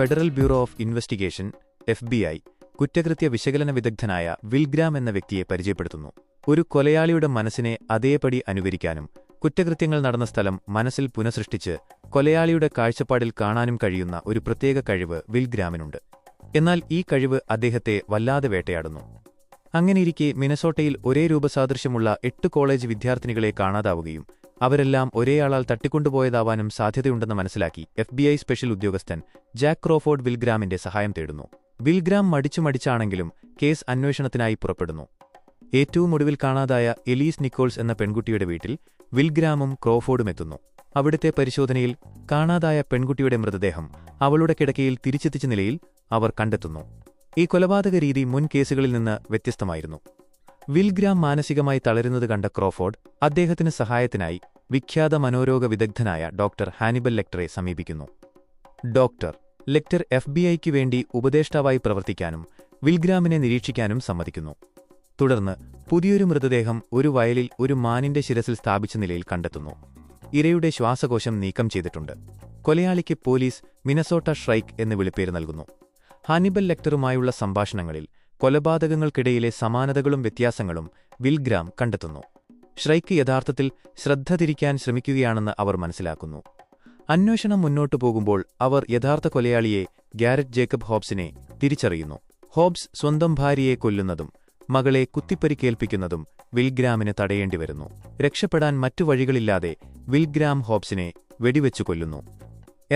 Federal bureau of investigation FBI കുറ്റകൃത്യ വിശകലന വിദഗ്ധനായ will gram എന്ന വ്യക്തിയെ പരിചയപ്പെടുത്തുന്നു. ഒരു കൊലയാളിയുടെ മനസ്സിനെ അതേപടി അനുകരിക്കാനും കുറ്റകൃത്യങ്ങൾ നടന്ന സ്ഥലം മനസ്സിൽ പുനഃസൃഷ്ടിച്ച് കൊലയാളിയുടെ കാഴ്ചപ്പാടിൽ കാണാനും കഴിയുന്ന ഒരു പ്രത്യേക കഴിവ് വിൽ ഗ്രാമിനുണ്ട്. എന്നാൽ ഈ കഴിവ് അദ്ദേഹത്തെ വല്ലാതെ വേട്ടയാടുന്നു. അങ്ങനെയിരിക്കെ മിനസോട്ടയിൽ ഒരേ രൂപസാദൃശ്യമുള്ള 8 കോളേജ് വിദ്യാർത്ഥിനികളെ കാണാതാവുകയും അവരെല്ലാം ഒരേയാളാൽ തട്ടിക്കൊണ്ടുപോയതാവാനും സാധ്യതയുണ്ടെന്ന് മനസ്സിലാക്കി FBI സ്പെഷ്യൽ ഉദ്യോഗസ്ഥൻ ജാക്ക് ക്രോഫോർഡ് വിൽ ഗ്രാമിന്റെ സഹായം തേടുന്നു. വിൽ ഗ്രാം മടിച്ചാണെങ്കിലും കേസ് അന്വേഷണത്തിനായി പുറപ്പെടുന്നു. ഏറ്റവും ഒടുവിൽ കാണാതായ എലീസ് നിക്കോൾസ് എന്ന പെൺകുട്ടിയുടെ വീട്ടിൽ വിൽ ഗ്രാമും ക്രോഫോർഡും എത്തുന്നു. അവിടുത്തെ പരിശോധനയിൽ കാണാതായ പെൺകുട്ടിയുടെ മൃതദേഹം അവളുടെ കിടക്കയിൽ തിരിച്ചെത്തിച്ച നിലയിൽ അവർ കണ്ടെത്തുന്നു. ഈ കൊലപാതക രീതി മുൻ കേസുകളിൽ നിന്ന് വ്യത്യസ്തമായിരുന്നു. വിൽ ഗ്രാം മാനസികമായി തളരുന്നത് കണ്ട ക്രോഫോർഡ് അദ്ദേഹത്തിന് സഹായത്തിനായി വിഖ്യാത മനോരോഗ വിദഗ്ധനായ ഡോക്ടർ ഹാനിബൽ ലെക്ടറെ സമീപിക്കുന്നു. ഡോക്ടർ ലെക്ടർ FBIക്ക് വേണ്ടി ഉപദേഷ്ടാവായി പ്രവർത്തിക്കാനും വിൽ ഗ്രാമിനെ നിരീക്ഷിക്കാനും സമ്മതിക്കുന്നു. തുടർന്ന് പുതിയൊരു മൃതദേഹം ഒരു വയലിൽ ഒരു മാനിന്റെ ശിരസിൽ സ്ഥാപിച്ച നിലയിൽ കണ്ടെത്തുന്നു. ഇരയുടെ ശ്വാസകോശം നീക്കം ചെയ്തിട്ടുണ്ട്. കൊലയാളിക്ക് പോലീസ് മിനസോട്ട ഷ്രൈക്ക് എന്ന് വിളിപ്പേര് നൽകുന്നു. ഹാനിബൽ ലെക്ടറുമായുള്ള സംഭാഷണങ്ങളിൽ കൊലപാതകങ്ങൾക്കിടയിലെ സമാനതകളും വ്യത്യാസങ്ങളും വിൽ ഗ്രാം കണ്ടെത്തുന്നു. ഷ്രൈക്ക് യഥാർത്ഥത്തിൽ ശ്രദ്ധ തിരിക്കാൻ ശ്രമിക്കുകയാണെന്ന് അവർ മനസ്സിലാക്കുന്നു. അന്വേഷണം മുന്നോട്ടു പോകുമ്പോൾ അവർ യഥാർത്ഥ കൊലയാളിയെ ഗാരറ്റ് ജേക്കബ് ഹോബ്സിനെ തിരിച്ചറിയുന്നു. ഹോബ്സ് സ്വന്തം ഭാര്യയെ കൊല്ലുന്നതും മകളെ കുത്തിപ്പരിക്കേൽപ്പിക്കുന്നതും വിൽ ഗ്രാമിന് തടയേണ്ടിവരുന്നു. രക്ഷപ്പെടാൻ മറ്റു വഴികളില്ലാതെ വിൽ ഗ്രാം ഹോബ്സിനെ വെടിവെച്ചു കൊല്ലുന്നു.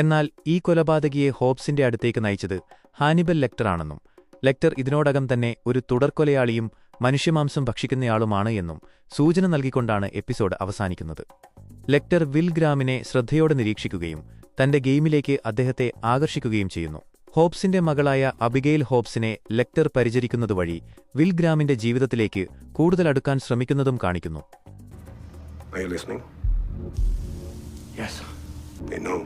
എന്നാൽ ഈ കൊലപാതകിയെ ഹോബ്സിന്റെ അടുത്തേക്ക് നയിച്ചത് ഹാനിബൽ ലെക്ടറാണെന്നും ലെക്ടർ ഇതിനോടകം തന്നെ ഒരു തുടർക്കൊലയാളിയും മനുഷ്യമാംസം ഭക്ഷിക്കുന്നയാളുമാണ് എന്നും സൂചന നൽകിക്കൊണ്ടാണ് എപ്പിസോഡ് അവസാനിക്കുന്നത്. ലെക്ടർ വിൽ ഗ്രാമിനെ ശ്രദ്ധയോടെ നിരീക്ഷിക്കുകയും തന്റെ ഗെയിമിലേക്ക് അദ്ദേഹത്തെ ആകർഷിക്കുകയും ചെയ്യുന്നു. ഹോബ്സിന്റെ മകളായ അബിഗെയിൽ ഹോബ്സിനെ ലെക്ടർ പരിചരിക്കുന്നതുവഴി വിൽ ഗ്രാമിന്റെ ജീവിതത്തിലേക്ക് കൂടുതൽ അടുക്കാൻ ശ്രമിക്കുന്നതും കാണിക്കുന്നു. Are you listening? Yes. They know.